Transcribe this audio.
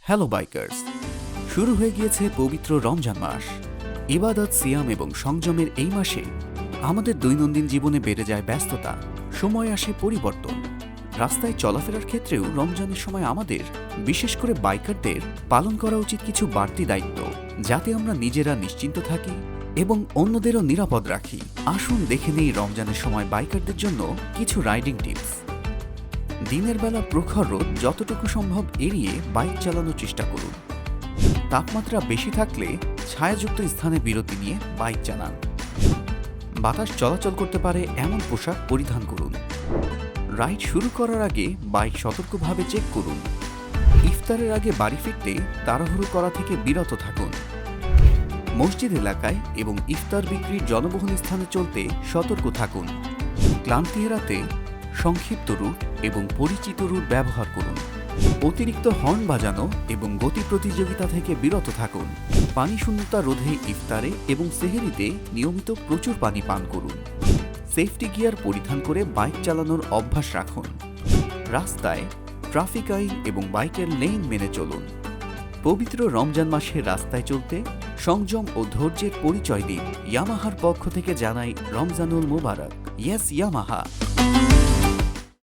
Hello bikers, শুরু হয়ে গিয়েছে পবিত্র রমজান মাস। ইবাদত, সিয়াম এবং সংযমের এই মাসে আমাদের দৈনন্দিন জীবনে বেড়ে যায় ব্যস্ততা, সময় আসে পরিবর্তন। রাস্তায় চলাফেরার ক্ষেত্রেও রমজানের সময় আমাদের, বিশেষ করে বাইকারদের, পালন করা উচিত কিছু বাড়তি দায়িত্ব, যাতে আমরা নিজেরা নিশ্চিন্ত থাকি এবং অন্যদেরও নিরাপদ রাখি। আসুন দেখে নেই রমজানের সময় বাইকারদের জন্য কিছু রাইডিং টিপস। দিনের বেলা প্রখর রোদ যতটুকু সম্ভব এড়িয়ে বাইক চালানোর চেষ্টা করুন। তাপমাত্রা বেশি থাকলে ছায়াযুক্ত স্থানে বিরতি নিয়ে বাইক চালান। বাতাস চলাচল করতে পারে এমন পোশাক পরিধান করুন। রাইড শুরু করার আগে বাইক সতর্কভাবে চেক করুন। ইফতারের আগে বাড়ি ফিরতে তাড়াহুড়ো করা থেকে বিরত থাকুন। মসজিদ এলাকায় এবং ইফতার বিক্রির জনবহুল স্থানে চলতে সতর্ক থাকুন। ক্লান্তি এড়াতে সংক্ষিপ্ত রুট এবং পরিচিত রুট ব্যবহার করুন। অতিরিক্ত হর্ন বাজানো এবং গতি প্রতিযোগিতা থেকে বিরত থাকুন। পানি শূন্যতা রোধে ইফতারে এবং সেহরিতে নিয়মিত প্রচুর পানি পান করুন। সেফটি গিয়ার পরিধান করে বাইক চালানোর অভ্যাস রাখুন। রাস্তায় ট্রাফিক আইন এবং বাইকের লেন মেনে চলুন। পবিত্র রমজান মাসে রাস্তায় চলতে সংযম ও ধৈর্যের পরিচয় দিন। ইয়ামাহার পক্ষ থেকে জানাই রমজানুল মুবারক। Yes Yamaha.